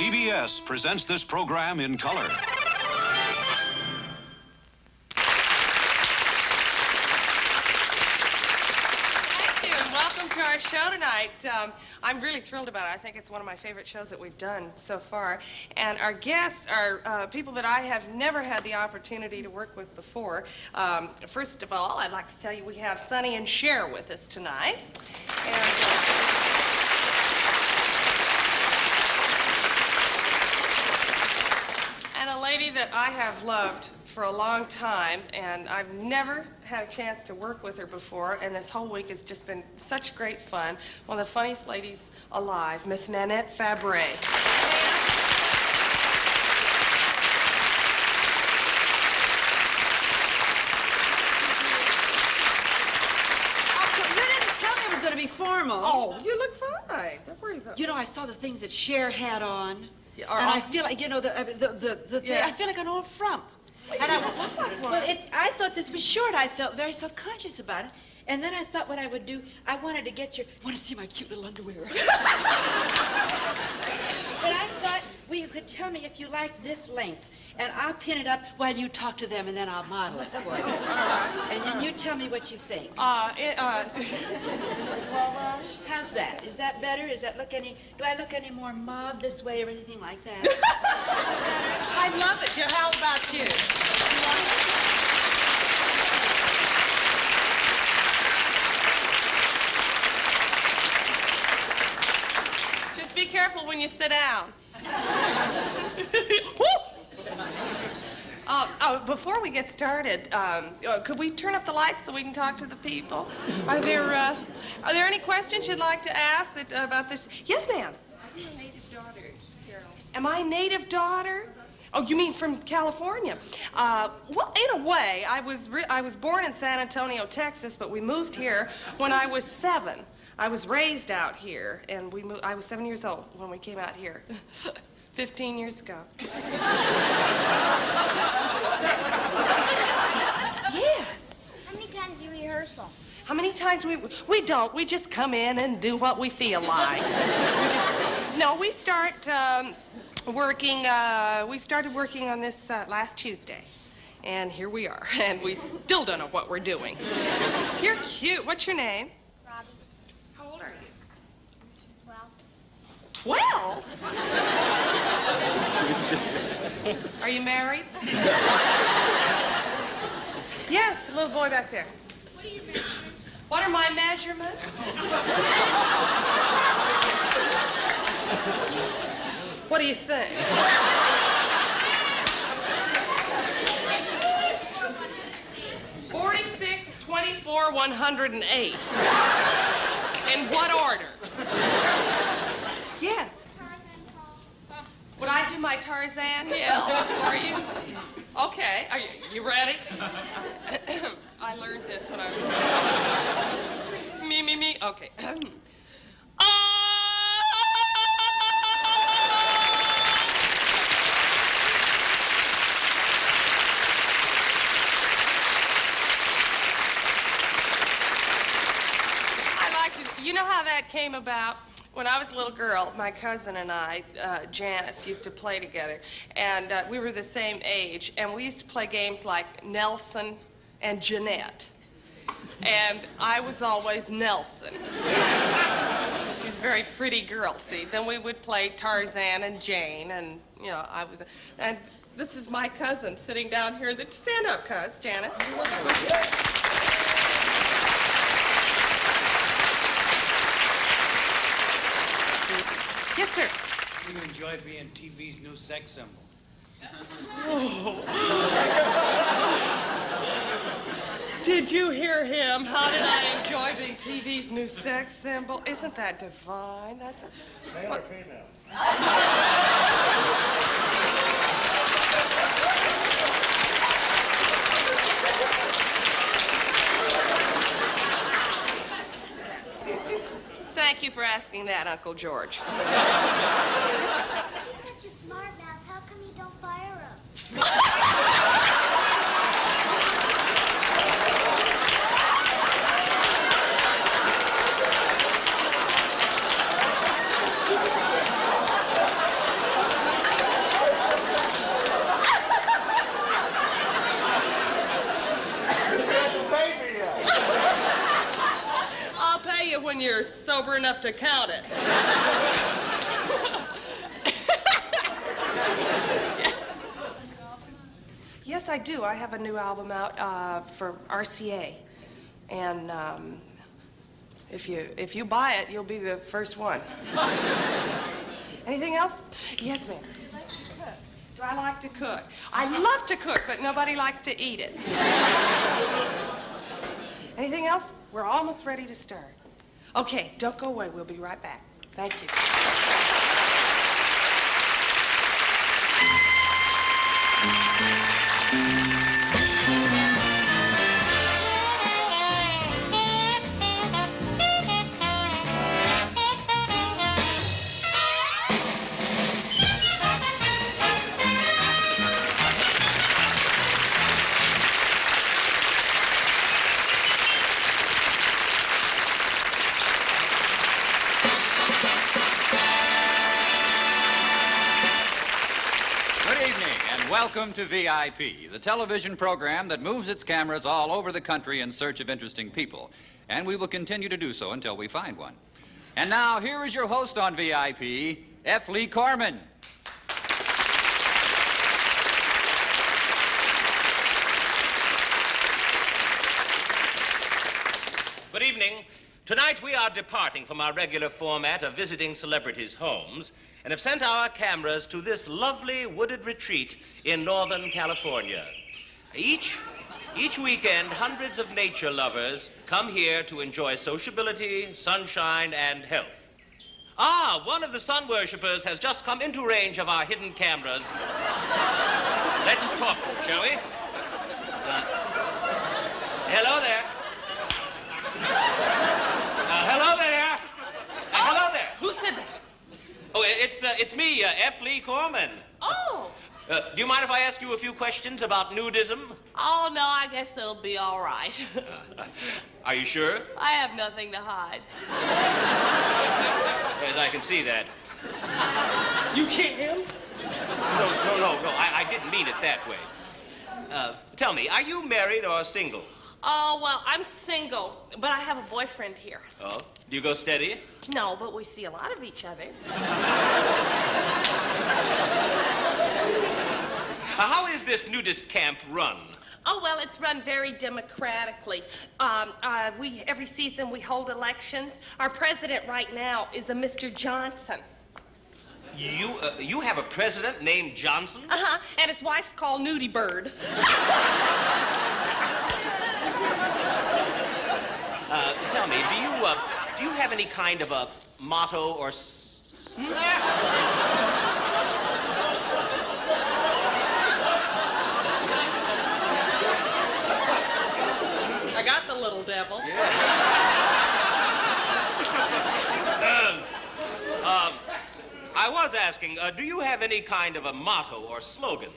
CBS presents this program in color. Thank you, and welcome to our show tonight. I'm really thrilled about it. I think it's one of my favorite shows that we've done so far. And our guests are people that I have never had the opportunity to work with before. First of all, I'd like to tell you we have Sonny and Cher with us tonight. And a lady that I have loved for a long time, and I've never had a chance to work with her before, and this whole week has just been such great fun. One of the funniest ladies alive, Miss Nanette Fabray. You didn't tell me it was going to be formal. Oh, you look fine. Don't worry about it. You know, I saw the things that Cher had on. Yeah, and I feel like, you know, the thing, Yeah. I feel like an old frump. And don't look like one. Well, I thought this was short. I felt very self-conscious about it. And then I thought what I would do, I wanted to get want to see my cute little underwear. But I thought, well, you could tell me if you like this length, and I'll pin it up while you talk to them, and then I'll model it for you. And then you tell me what you think. Well, How's that? Is that better? Do I look any more mauve this way or anything like that? I love it. How about you? Just be careful when you sit down. Before we get started, could we turn up the lights so we can talk to the people? Are there any questions you'd like to ask about this? Yes, ma'am. I'm your native daughter, Carol. Am I a native daughter? Oh, you mean from California? Well, in a way, I was born in San Antonio, Texas, but we moved here when I was 7. I was raised out here, and I was 7 years old when we came out here. 15 years ago. Yes. How many times do you rehearsal? How many times we don't. We just come in and do what we feel like. No, we start working. We started working on this last Tuesday, and here we are. And we still don't know what we're doing. You're cute. What's your name? Robbie. How old are you? 12. 12? Are you married? Yes, the little boy back there. What are your measurements? What are my measurements? What do you think? "46, 24, 108. In what order? Yes. Tarzan call. Would I do my Tarzan yell for you? Okay. Are you ready? I learned this when I was me. Okay. You know how that came about? When I was a little girl, my cousin and I, Janice, used to play together. And we were the same age. And we used to play games like Nelson and Jeanette. And I was always Nelson. She's a very pretty girl, see. Then we would play Tarzan and Jane. And, you know, and this is my cousin sitting down here. Stand up, cuz, Janice. Yes, sir. Do you enjoy being TV's new sex symbol? Did you hear him? How did I enjoy being TV's new sex symbol? Isn't that divine? That's Male or female? Thank you for asking that, Uncle George. He's such a smart mouth. How come you don't fire him? money when you're sober enough to count it. Yes. Yes, I do. I have a new album out for RCA. And if you buy it, you'll be the first one. Anything else? Yes, ma'am. Do you like to cook? Do I like to cook? I love to cook, but nobody likes to eat it. Anything else? We're almost ready to start. Okay, don't go away. We'll be right back. Thank you. Welcome to VIP, the television program that moves its cameras all over the country in search of interesting people. And we will continue to do so until we find one. And now, here is your host on VIP, F. Lee Corman. Good evening. Tonight we are departing from our regular format of visiting celebrities' homes and have sent our cameras to this lovely wooded retreat in Northern California. Each weekend, hundreds of nature lovers come here to enjoy sociability, sunshine, and health. Ah, one of the sun worshippers has just come into range of our hidden cameras. Let's talk, shall we? Hello there. Hello there. Hello there. Who said that? Oh, it's me, F. Lee Corman. Oh. Do you mind if I ask you a few questions about nudism? Oh, no, I guess it'll be all right. Are you sure? I have nothing to hide. Yes, I can see that. You can? No. I didn't mean it that way. Tell me, are you married or single? Oh, well, I'm single, but I have a boyfriend here. Oh? Do you go steady? No, but we see a lot of each other. How is this nudist camp run? Oh, well, it's run very democratically. Every season we hold elections. Our president right now is a Mr. Johnson. You have a president named Johnson? Uh-huh, and his wife's called Nudie Bird. Tell me, do you have any kind of a motto or... I got the little devil. Yeah. I was asking, do you have any kind of a motto or slogan?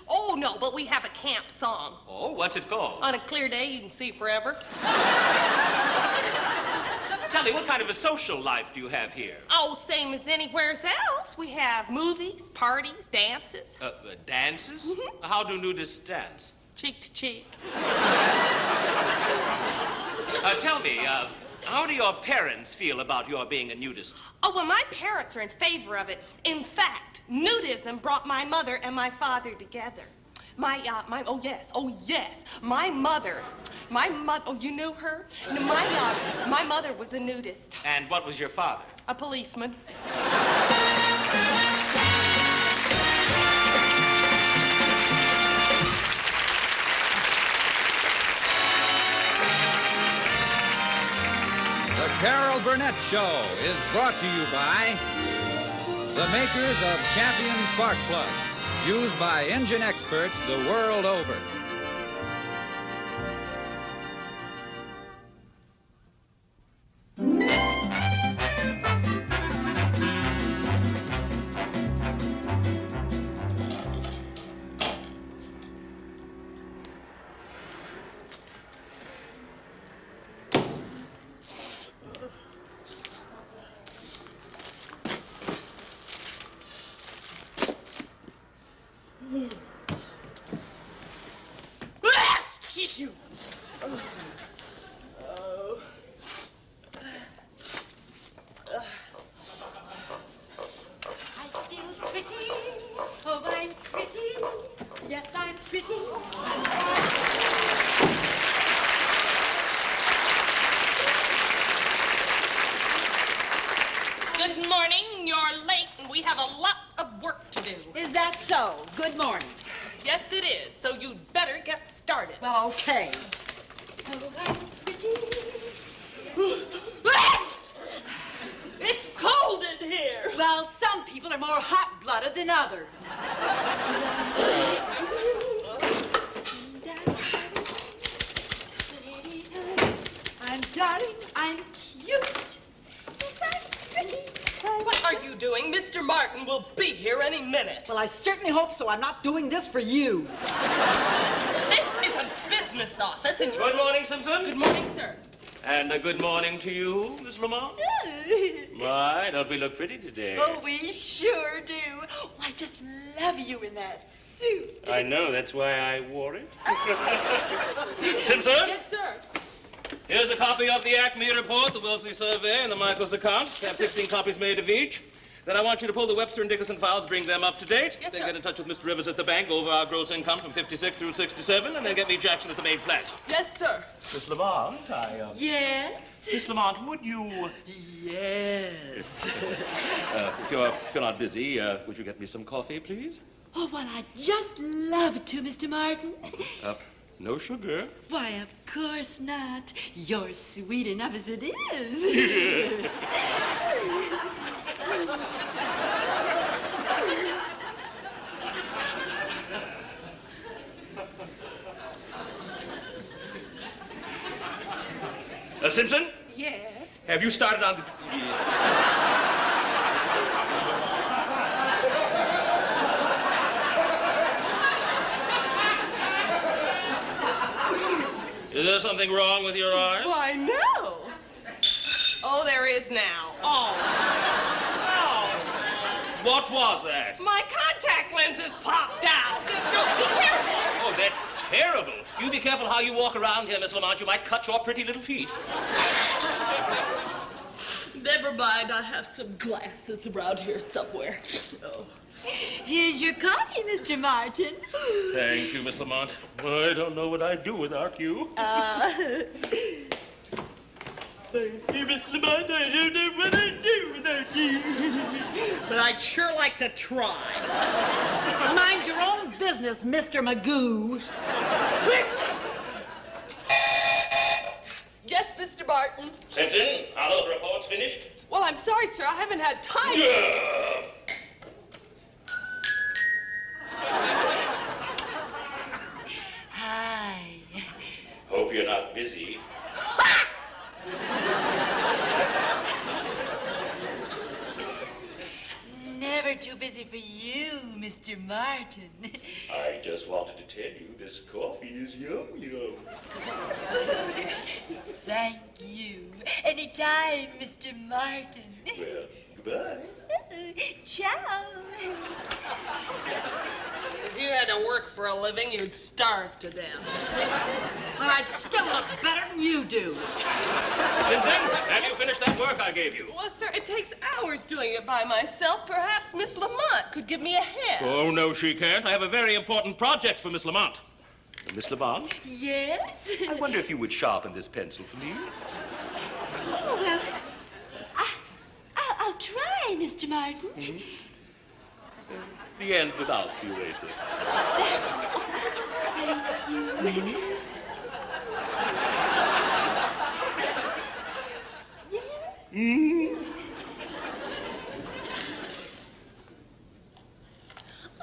Oh, no, but we have a camp song. Oh, what's it called? On a clear day, you can see forever. Tell me, what kind of a social life do you have here? Oh, same as anywhere else. We have movies, parties, dances. Dances? Mm-hmm. How do nudists dance? Cheek to cheek. Tell me, how do your parents feel about your being a nudist? Oh, well, my parents are in favor of it. In fact, nudism brought my mother and my father together. Oh, yes. My mother, oh, you knew her? No, my mother was a nudist. And what was your father? A policeman. The Carol Burnett Show is brought to you by the makers of Champion Spark Plug, used by engine experts the world over. Good morning. You're late, and we have a lot of work to do. Is that so? Good morning. Yes, it is. So you'd better get started. Well, okay. Oh, I'm pretty. It's cold in here. Well, some people are more hot-blooded than others. I'm darling, I'm cute. Yes, I'm pretty. What are you doing? Mr. Martin will be here any minute. Well, I certainly hope so. I'm not doing this for you. This is a business office, and Good morning, Simpson. Good morning, sir. And a good morning to you, Miss Lamont. My, don't we look pretty today? Oh, we sure do. Oh, I just love you in that suit. I know, that's why I wore it. Simpson? Yes, sir. Here's a copy of the Acme report, the Wellesley survey, and the Michaels account. Have 16 copies made of each. Then I want you to pull the Webster and Dickerson files, bring them up to date. Yes, then sir. get in touch with Mr. Rivers at the bank over our gross income from 56 through 67, and then get me Jackson at the main plant. Yes, sir. Miss Lamont, Yes? Miss Lamont, would you... Yes. if you're not busy, would you get me some coffee, please? Oh, well, I'd just love to, Mr. Martin. No sugar. Why, of course not. You're sweet enough as it is. Simpson, Yes. have you started on the... Is there something wrong with your eyes? Why, no. Oh, there is now. Oh. What was that? My contact lenses popped out. Don't be careful. Oh, that's terrible. You be careful how you walk around here, Miss Lamont. You might cut your pretty little feet. Never mind. I have some glasses around here somewhere. Oh. Here's your coffee, Mr. Martin. Thank you, Miss Lamont. I don't know what I'd do without you. Thank you, Miss Lamont. I don't know what I'd do without you. But I'd sure like to try. Mind your own business, Mr. Magoo. Yes, Mr. Martin. Simpson, are those reports finished? Well, I'm sorry, sir. I haven't had time. Hi. Hope you're not busy. Never too busy for you, Mr. Martin. I just wanted to tell you this coffee is yum yum. Thank you. Anytime, Mr. Martin. Well, goodbye. Ciao. If you had to work for a living, you'd starve to death. Well, I'd still look better than you do. Simpson, have you finished that work I gave you? Well, sir, it takes hours doing it by myself. Perhaps Miss Lamont could give me a hand. Oh, no, she can't. I have a very important project for Miss Lamont. Miss Lamont? Yes? I wonder if you would sharpen this pencil for me. Oh, well, I'll try, Mr. Martin. Mm-hmm. The end without the eraser. Thank you.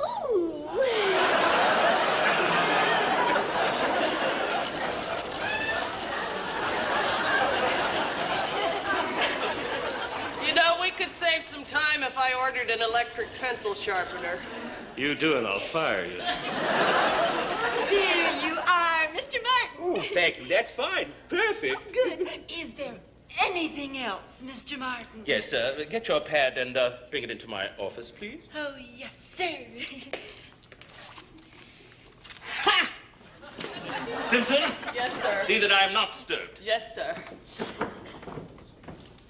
Ooh. You know, we could save some time if I ordered an electric pencil sharpener. You do and I'll fire you. There you are, Mr. Martin. Oh, thank you. That's fine. Perfect. Good. Is there anything else, Mr. Martin? Yes, get your pad and bring it into my office, please. Oh, yes, sir. Ha! Simpson, Yes, sir. see that I am not disturbed. Yes, sir.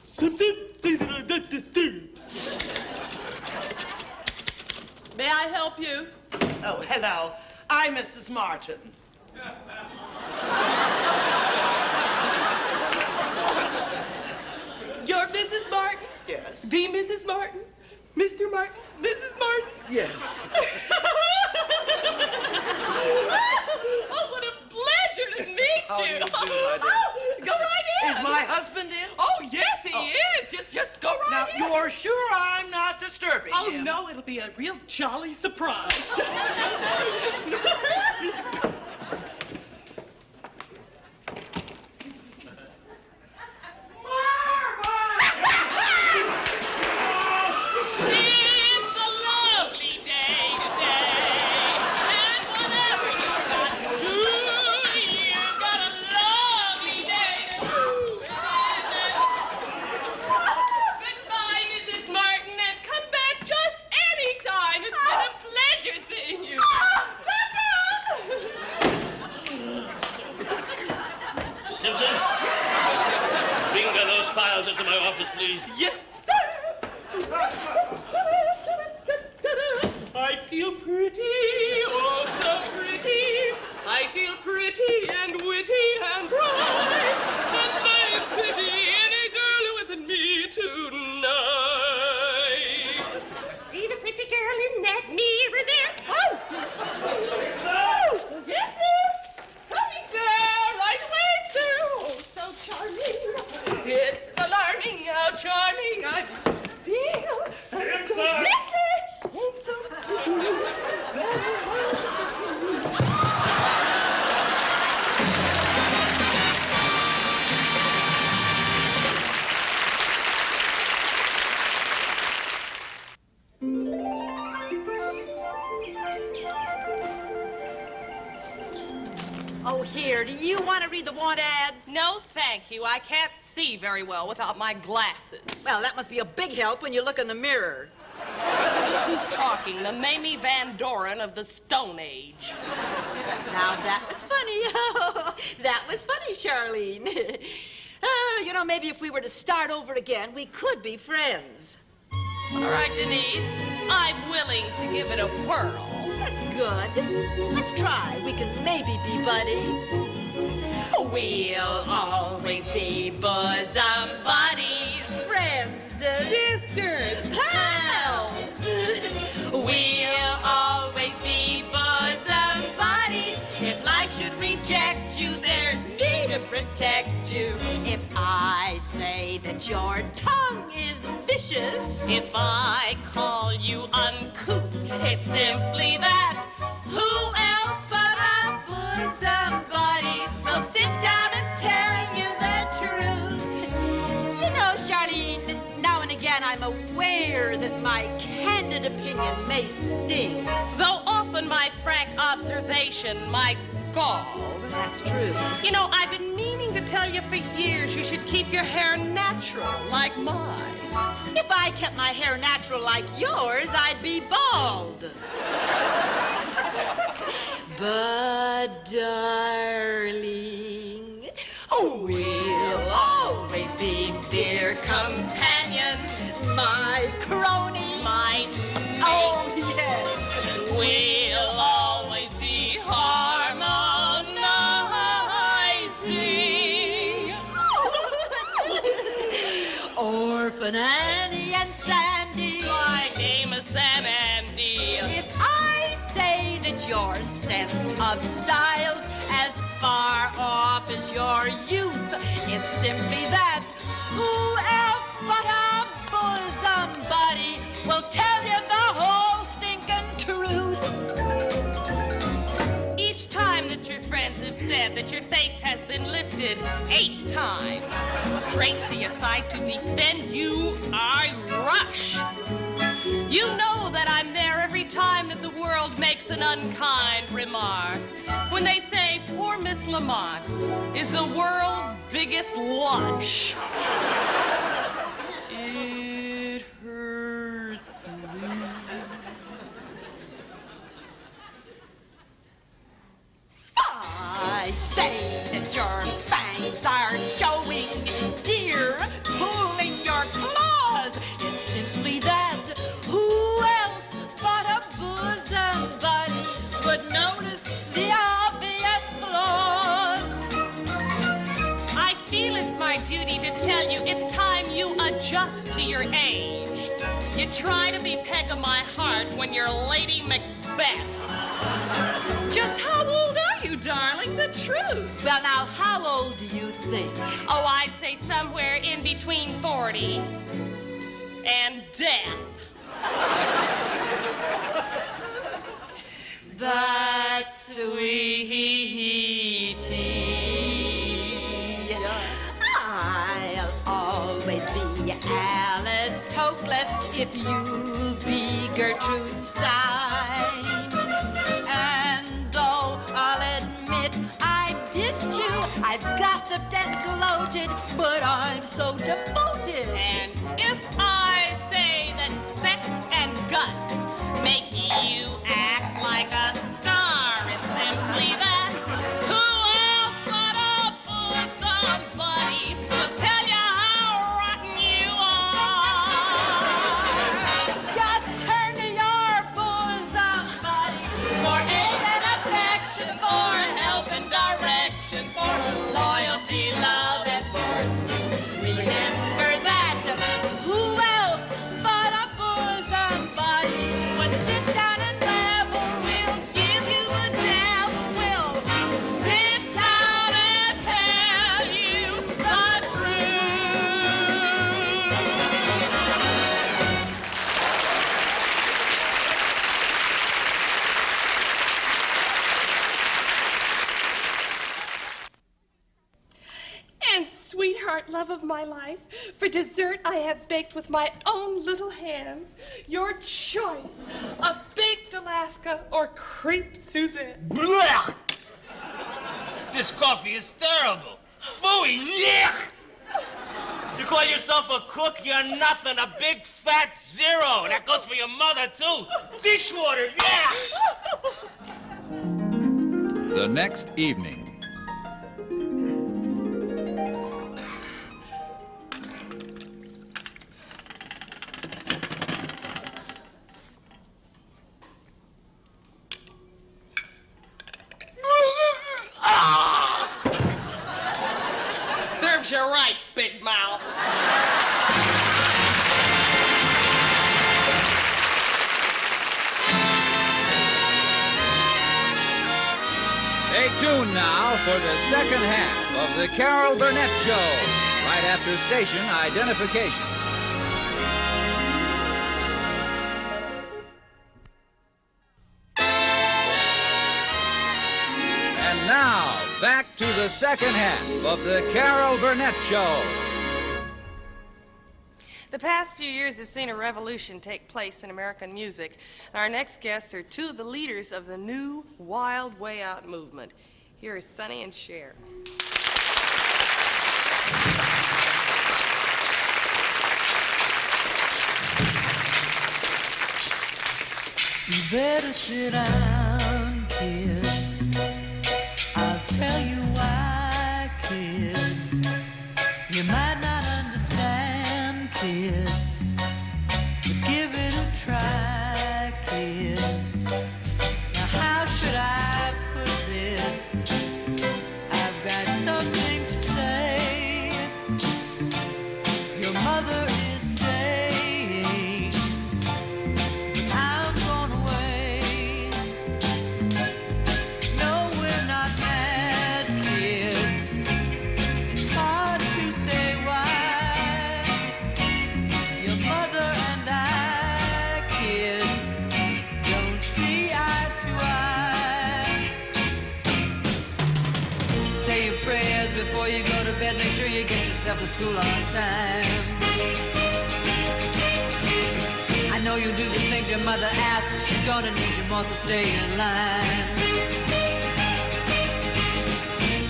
Simpson, see that I'm not disturbed. May I help you? Oh, hello. I'm Mrs. Martin. You're Mrs. Martin? Yes. The Mrs. Martin? Mr. Martin? Mrs. Martin? Yes. Oh, what a pleasure to meet How do you. you do, my dear? Oh, go right in. Is my husband in? Oh, yes, he is. Just go right Now, in. you are sure I'm not disturbing Oh, him? no, it'll be a real jolly surprise. It's a lovely day today, and whatever you've got to do, you've got a lovely day to do. Goodbye, Mrs. Martin, and come back just any time. It's been a pleasure seeing you. Ta-ta! Simpson, bring those files into my office, please. Yes, sir. I feel pretty, oh so pretty. I feel pretty and witty and bright. And I pity any girl who isn't me tonight. See the pretty girl in that mirror there? Oh! Oh, yes, sir. Coming there, right away, sir. Oh, so charming. It's alarming how charming I feel. Simpson! Oh, here, do you want to read the want ads? No, thank you. I can't see very well without my glasses. Well, that must be a big help when you look in the mirror. Who's talking? The Mamie Van Doren of the Stone Age. Now, that was funny. That was funny, Charlene. You know, maybe if we were to start over again, we could be friends. All right, Denise. I'm willing to give it a whirl. That's good. Let's try. We can maybe be buddies. We'll always be bosom buddies, Friends, sisters, pals. We'll always be bosom buddies. If life should reject you, there's me to protect you. if I say that your tongue is vicious, If I call you uncouth, it's simply that. Who else but a bosom buddy will sit down and tell you the truth? you know, Charlene, now and again I'm aware that my candid opinion may sting. Though often my frank observation might scald. That's true. You know, I've been meaning to tell you for years you should keep your hair natural, like mine. If I kept my hair natural like yours, I'd be bald. But, darling, we'll always be dear companions, my crony, My oh, yes. We'll always be harmonizing. Orphan Annie and Sandy. My name is Sam Andy. If I say that your sense of style's as far off as your youth, it's simply that. Who else but a bosom buddy will tell you the whole stinking truth? Each time that your friends have said that your face has been lifted 8 times, straight to your side to defend you, I rush. You know that I'm there every time that the world makes an unkind remark. When they say poor Miss Lamont is the world's biggest lush. It hurts me. I say that your fangs are showing, dear, pulling your claws. It's simply that. Who else but a bosom buddy would notice the obvious flaws? I feel it's my duty to tell you it's time you adjust. just to your age. You try to be peg of my heart when you're Lady Macbeth. Just how old are you, darling? The truth. Well, now, how old do you think? Oh, I'd say somewhere in between 40 and death. But, sweetie, I'll always be Alice Toklas if you'll be Gertrude Stein. And though I'll admit I dissed you, I've gossiped and gloated, but I'm so devoted. And if I say that sex and guts make you act like a star, it's simply that. Who else but a somebody will tell you how rotten you are? Just turn to your bosom, buddy, For aid and affection, for help and direction, for loyalty, love, and pursuit. remember that. Who else but a bosom buddy would sit down and level? We'll give you a dab. We'll Sit down and tell you the truth. And sweetheart, love of my life, for dessert I have baked with my own little hands your choice of baked Alaska or crepe Suzette. Blech! This coffee is terrible. Phooey, yuck! You call yourself a cook? You're nothing, a big fat zero. That goes for your mother, too. Dishwater, yeah! The next evening. Serves you right, big mouth. Stay tuned now for the second half of the Carol Burnett Show, right after station identification. And now, back to the second half of the Carol Burnett Show. The past few years have seen a revolution take place in American music. Our next guests are two of the leaders of the new Wild Way Out movement. Here are Sonny and Cher. You better sit down, kids. I'll tell you why, kids. You might not understand, kids, but give it a try, kids. Now how should I put this? I've got something to say. Your mother is staying, but I'm gone away. No, we're not mad, kids. It's hard to say why. Your mother and I, kids, don't see eye to eye. Say your prayers before you go to bed. Make sure you get yourself to school on time. I know you do the things your mother asks. She's gonna need you more, so stay in line.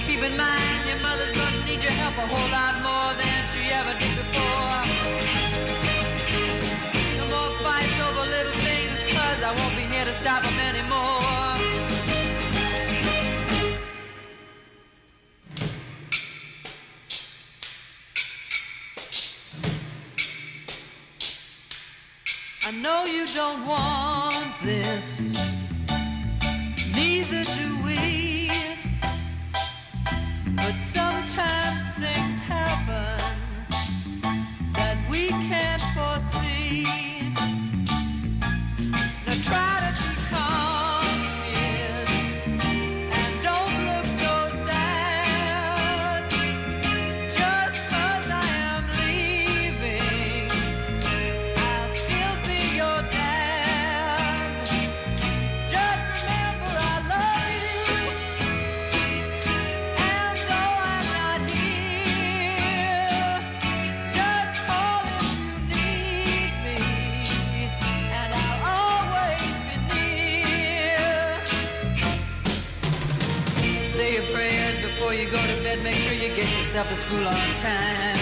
Keep in mind your mother's gonna need your help a whole lot more than she ever did before. No more fights over little things, 'cause I won't be here to stop them anymore. I know you don't want this, neither do we, but sometimes things happen that we can't bed, make sure you get yourself to school on time.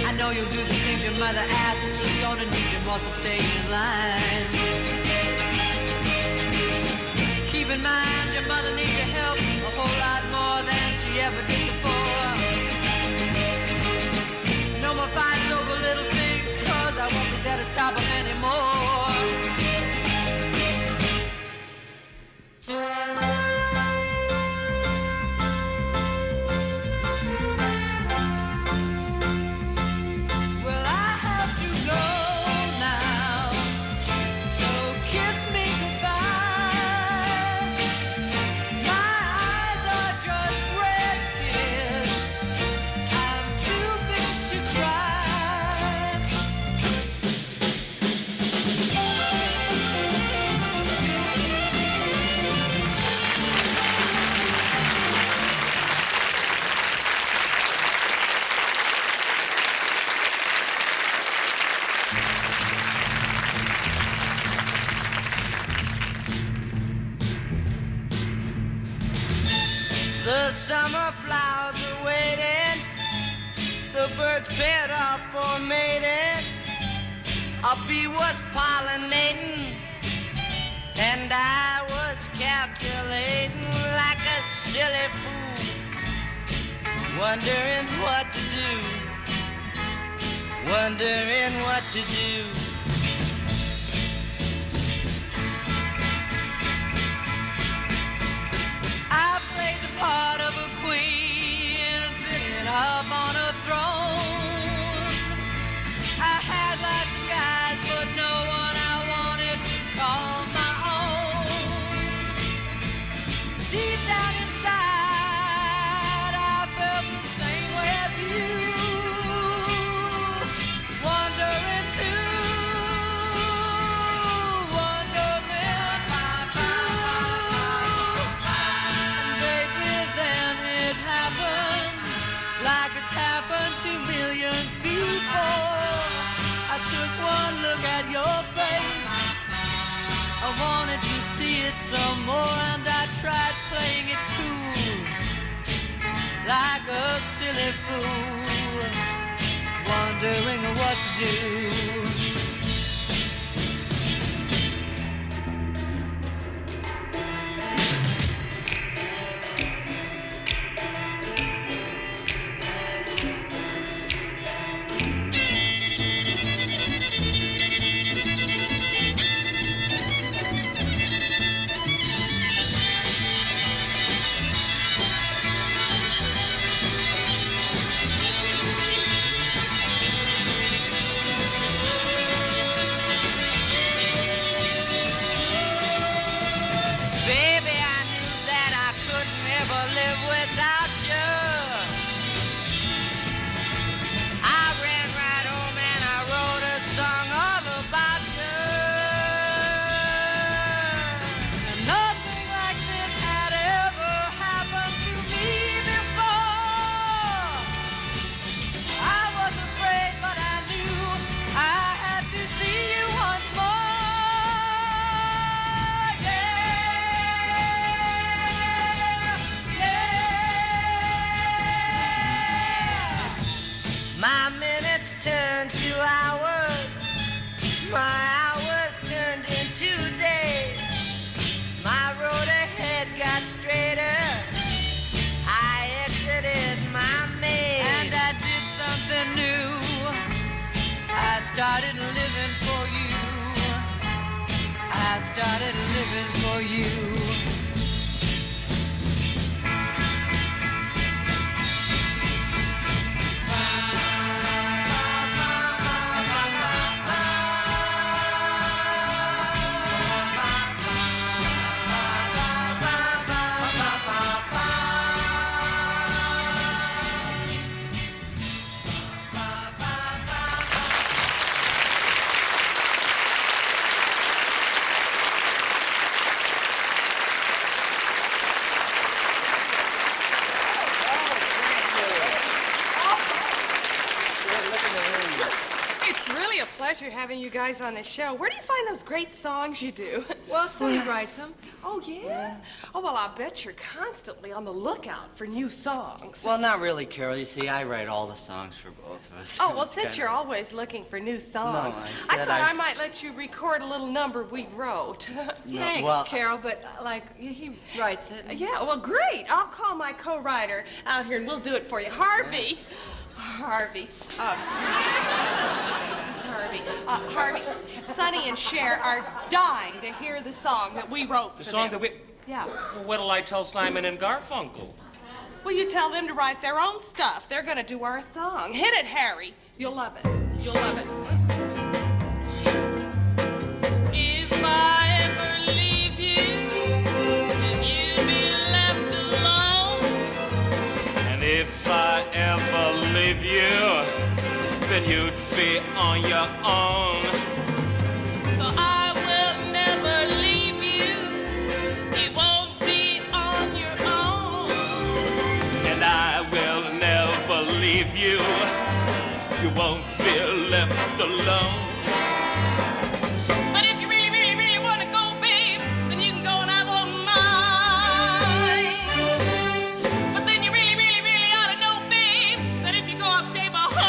I know you'll do the things your mother asks. She's gonna need you more, so stay in line. Keep in mind your mother needs your help a whole lot more than she ever did before. No more fighting over little things, cause I won't be there to stop them anymore. Well, I have to go now, so kiss me goodbye. My eyes are just red kids. I'm too big to cry. The summer flowers are waiting, the birds paired off for mating. A bee was pollinating, and I was calculating like a silly fool, wondering what to do, wondering what to do. I played the part of a queen sitting up on a throne. I had lots of guys, but no one I wanted to call my own. Deep down inside, I felt the same way as you, wondering too, wondering too. Baby, then it happened, like it's happened to millions before. I took one look at your face, I wanted to see it some more, and I tried playing it cool, like a silly fool, wondering what to do. Baby, I knew that I couldn't ever live without you. I ran right home and I wrote a song all about you. Nothing like this had ever happened to me before. I was afraid, but I knew I had to see you once more. My minutes turned to hours, my hours turned into days. My road ahead got straighter, I exited my maze. And I did something new. I started living for you. I started living for you. It's really a pleasure having you guys on the show. Where do you find those great songs you do? Well, Sonny writes them. Oh, yeah? Oh, well, I bet you're constantly on the lookout for new songs. Well, not really, Carol. You see, I write all the songs for both of us. Oh, well, It's since kinda- you're always looking for new songs, No, I said thought I might let you record a little number we wrote. No, Thanks, well, Carol, but, he writes it. Yeah, well, great. I'll call my co-writer out here and we'll do it for you. Harvey. Harvey. Harvey. Sonny and Cher are dying to hear the song that we wrote for The song them. that we... Yeah. Well, what'll I tell Simon and Garfunkel? Well, you tell them to write their own stuff. They're gonna do our song. Hit it, Harry. You'll love it. You'll love it. If I ever leave you, then you'll be left alone. And if I ever leave you, then you'd be on your own. So I will never leave you. You won't be on your own. And I will never leave you. You won't be left alone. But if you really, really, really want to go, babe, then you can go and I won't mind. But then you really, really, really ought to know, babe, that if you go, I'll stay behind.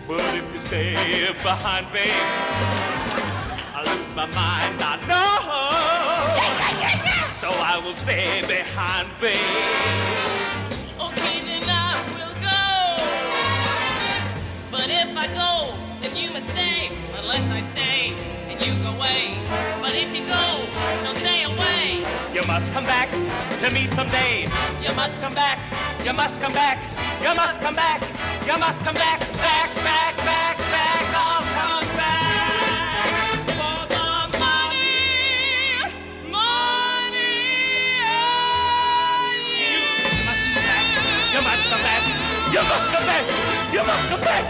But if you stay behind, babe, I'll lose my mind, I know. So I will stay behind, babe. Okay, then I will go. But if I go, then you must stay. Unless I stay, then you go away. But if you go, don't stay away. You must come back to me someday. You must come back. You must come back. You must come back. You must come back. Back, back, back, back. I'll come back. For the money, money, and you. You must come back. You must come back. You must come back.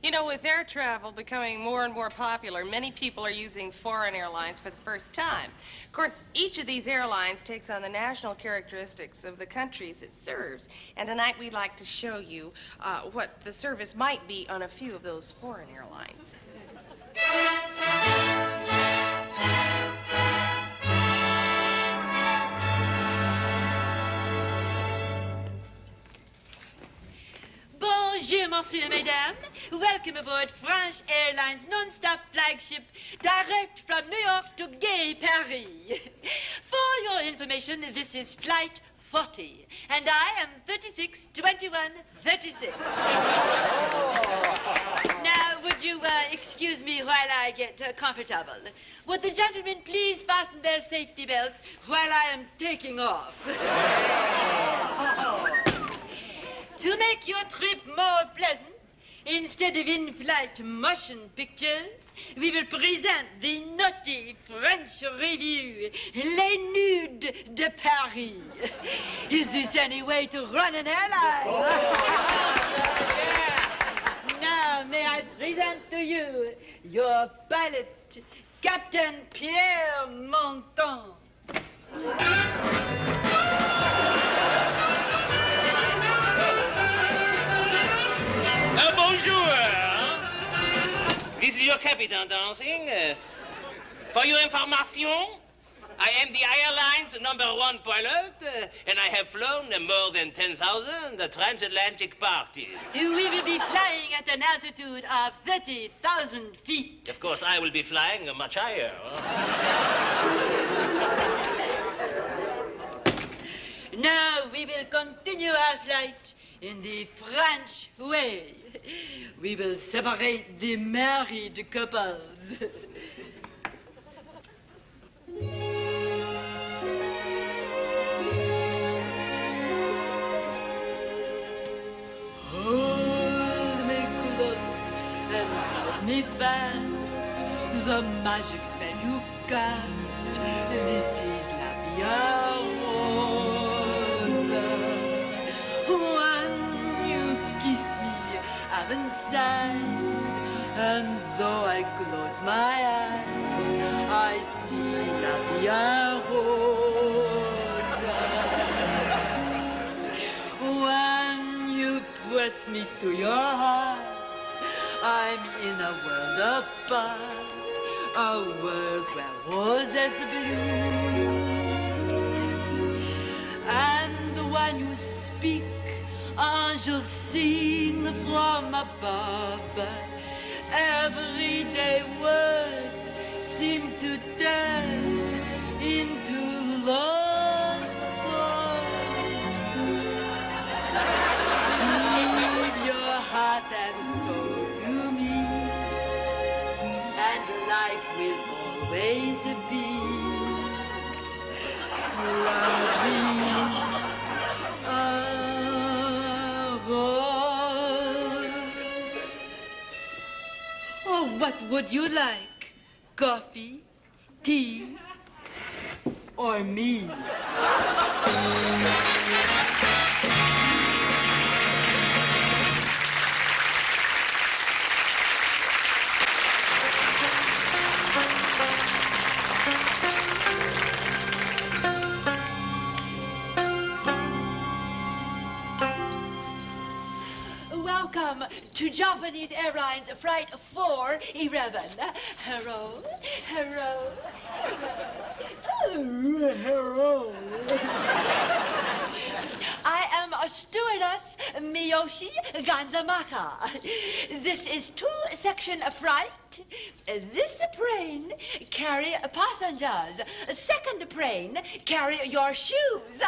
You know, with air travel becoming more and more popular, many people are using foreign airlines for the first time. Of course, each of these airlines takes on the national characteristics of the countries it serves. And tonight we'd like to show you what the service might be on a few of those foreign airlines. Bonjour, monsieur et mesdames. Welcome aboard French Airlines non-stop flagship direct from New York to gay Paris. For your information, this is flight 40, and I am 362136. Now, would you excuse me while I get comfortable? Would the gentlemen please fasten their safety belts while I am taking off? To make your trip more pleasant, instead of in-flight motion pictures, we will present the naughty French review, Les Nudes de Paris. Is this any way to run an airline? Now, may I present to you your pilot, Captain Pierre Monton. Bonjour. This is your captain dancing. For your information, I am the airline's #1 pilot, and I have flown more than 10,000 transatlantic parties. We will be flying at an altitude of 30,000 feet. Of course, I will be flying much higher. Now we will continue our flight in the French way. We will separate the married couples. Hold me close and hold me fast. The magic spell you cast. This is la vie rose. When you kiss me, heaven sighs, And though I close my eyes, I see la Via Rosa. When you press me to your heart, I'm in a world apart, a world where roses bloom. And when you speak, angels sing from above. Everyday words seem to turn into love songs. Give your heart and soul to me, and life will always be lovely. Oh, what would you like? Coffee, tea, or me? Welcome to Japanese Airlines Flight 411. Hello, hello, hello. I am a stewardess, Miyoshi Ganzamaka. This is two-section flight. This plane carry passengers. Second plane carry your shoes.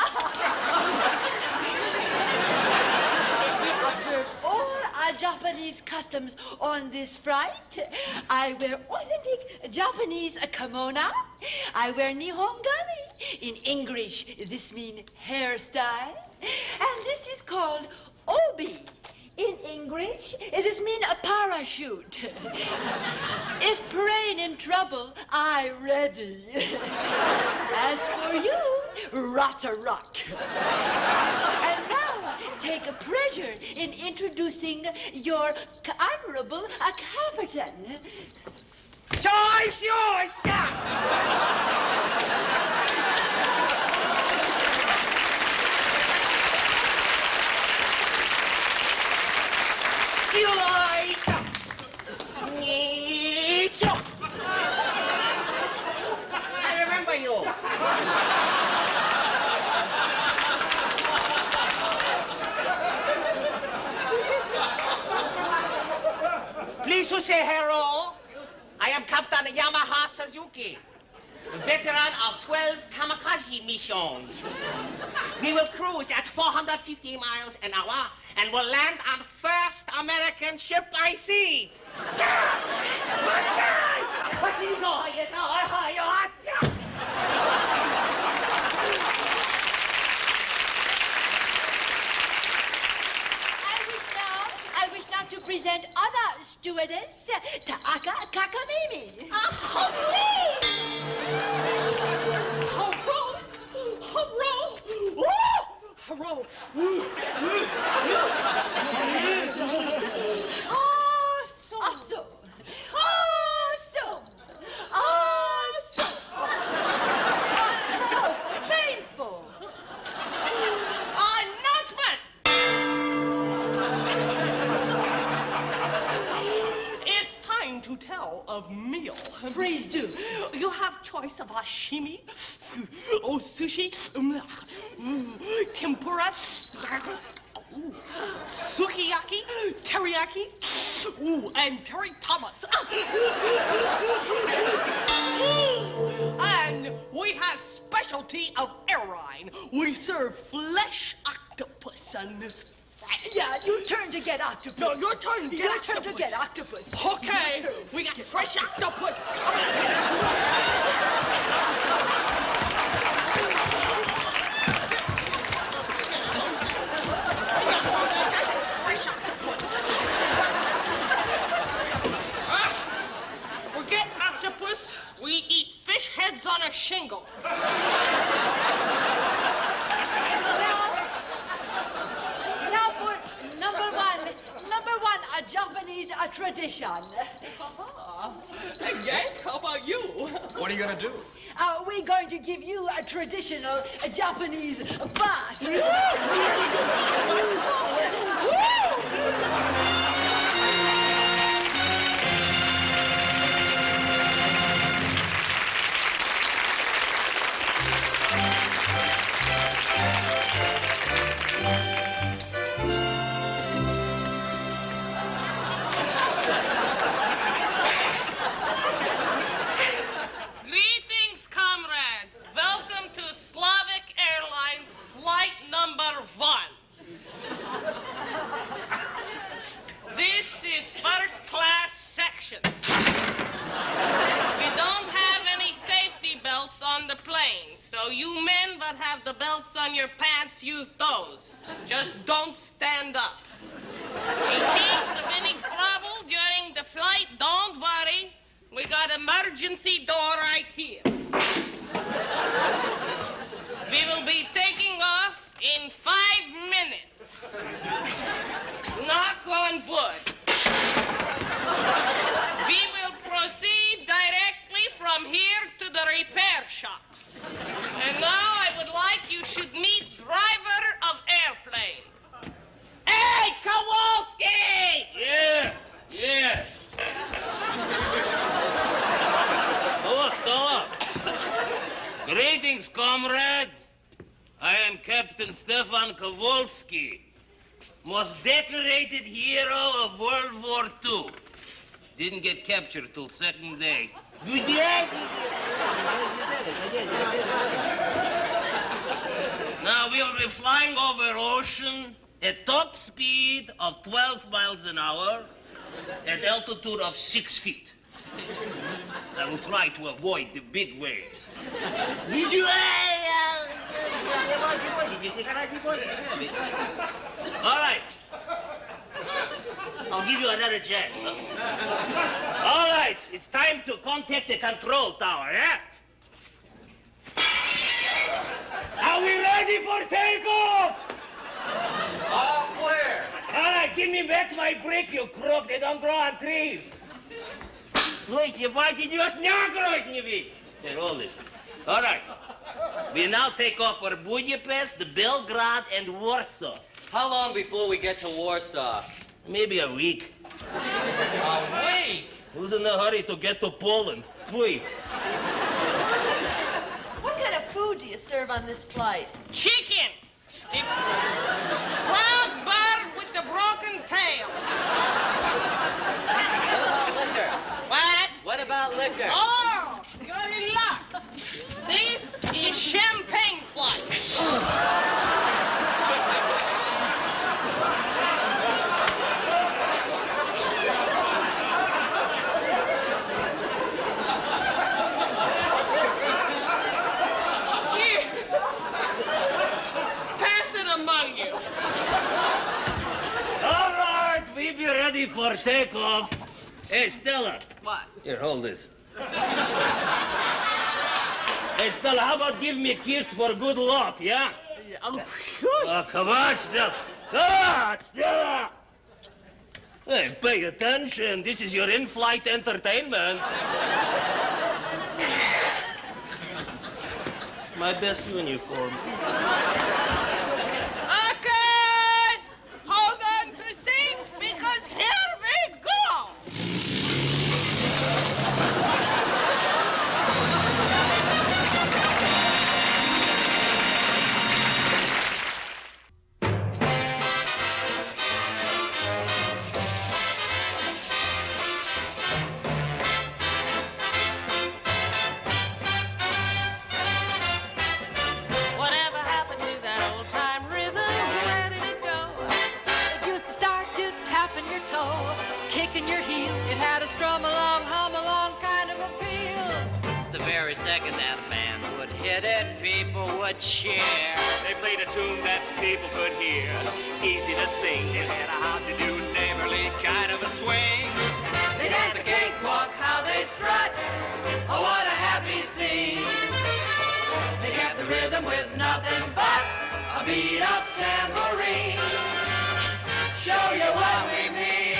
We observe all our Japanese customs on this flight. I wear authentic Japanese kimono. I wear nihongami. In English, this means hairstyle. And this is called obi. In English, this means a parachute. If plane in trouble, I ready. As for you, rata rock. And now, take a pleasure in introducing your honorable captain. I remember you. Pleased to say hello. I am Captain Yamaha Suzuki, veteran of 12 kamikaze missions. We will cruise at 450 miles an hour and will land on first American ship I see. I wish now to present other stewardess, Taaka Kakamimi. Painful. Announcement! It's time to tell of meal. Please do. You have choice of sashimi, sushi, tempura, sukiyaki, teriyaki, and teriyaki. And we have specialty of airline. We serve flesh octopus on this flight. Yeah, you turn to get octopus. No, your turn to get Your octopus. turn to get octopus. Okay, we got fresh octopus coming. Fresh octopus. Forget octopus. We eat fish heads on a shingle. Now for number one, a Japanese tradition. tradition. Yank, how about you? What are you going to do? We're going to give you a traditional Japanese bath. Greetings, comrades. Welcome to Slavic Airlines flight number 1. This is first class section. We don't have any safety belts on the plane, so you men that have the belts on your pants, use those. Just don't stand up. In case of any trouble during the flight, don't worry. We got emergency door right here. We will be taking off in 5 minutes. Knock on wood. We will proceed directly from here to the repair shop. And now I would like you should meet driver of airplane. Hey, Kowalski! Yeah. Hello, Stella. Greetings, comrades. I am Captain Stefan Kowalski, most decorated hero of World War II. Didn't get captured till second day. Now we will be flying over ocean at top speed of 12 miles an hour at altitude of 6 feet. I will try to avoid the big waves. All right. I'll give you another chance. All right, it's time to contact the control tower, yeah? Are we ready for takeoff? All clear. All right, give me back my brick, you crook. They don't grow on trees. Wait, you might just not Here, hold it. All right. We now take off for Budapest, Belgrade, and Warsaw. How long before we get to Warsaw? Maybe a week. A week? Who's in a hurry to get to Poland? Wait. What kind of food do you serve on this flight? Chicken! The proud bird with the broken tail. What about liquor? What? What about liquor? Oh, you're in luck. This is champagne flight. Here. Pass it among you. All right, we be ready for takeoff. Hey, Stella. What? Here, hold this. Hey, Stella, how about give me a kiss for good luck, yeah? Oh, come on, Stella. Come on, Stella. Hey, pay attention. This is your in-flight entertainment. My best uniform. Okay. Hold on to seats because here we go. Whatever happened to that old-time rhythm? Where did it go? It used to start you tapping your toe, kicking your heel. It had a strum along, hum along kind of a feel. The very second that a band would hit it, people would cheer. They played a tune that people could hear. Easy to sing. It had a how-to-do neighborly kind of a swing. They danced the cakewalk, how they strut. Oh, what a happy scene. They kept the rhythm with nothing but a beat-up tambourine. Show you what we mean.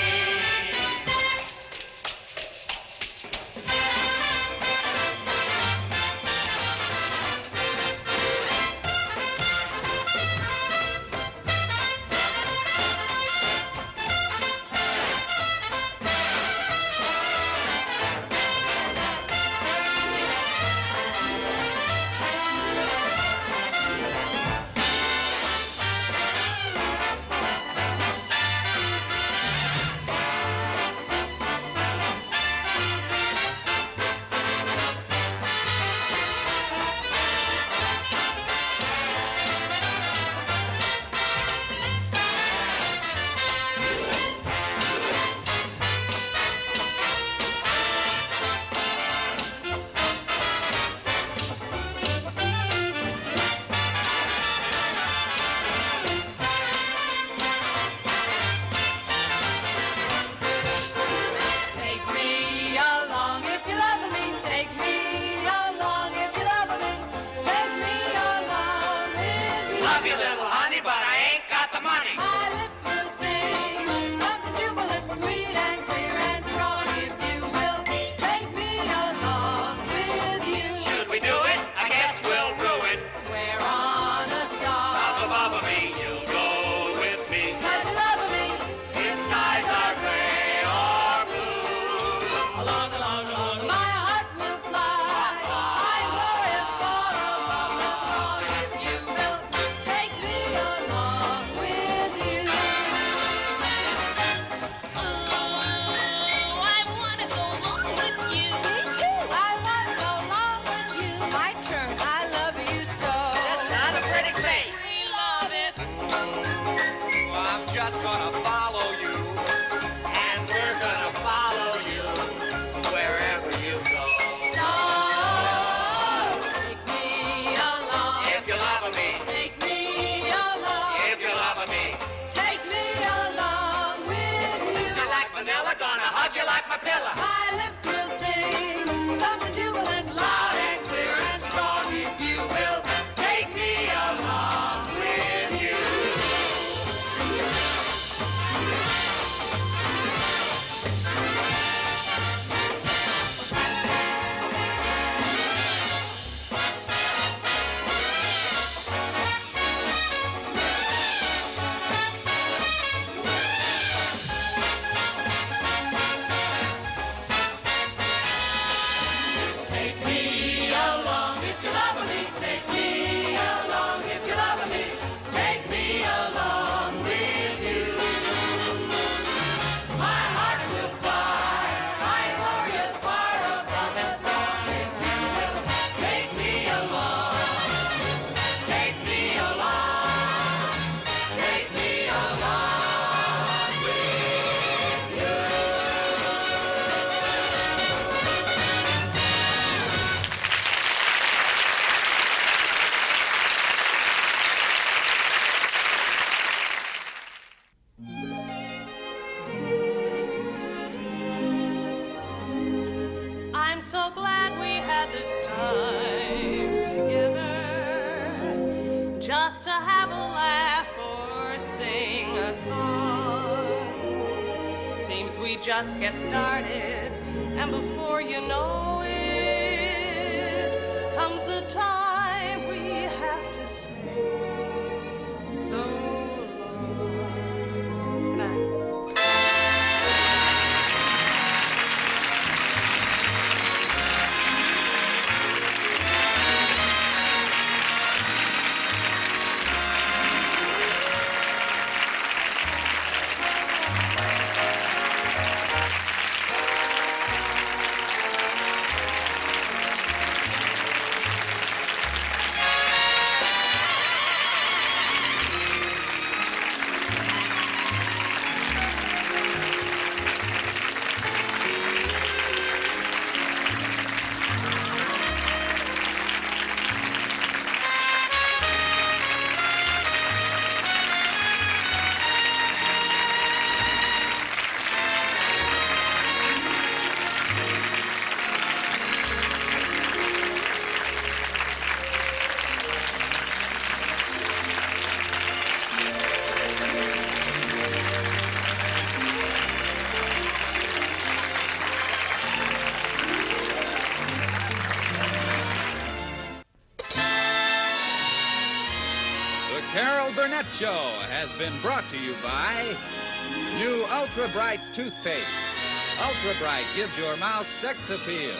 I'm so glad we had this time together, just to have a laugh or sing a song. Seems we just get started, and before you know it, comes the time we have to say so long. Good night. Burnett Show has been brought to you by new Ultra Bright toothpaste. Ultra Bright gives your mouth sex appeal.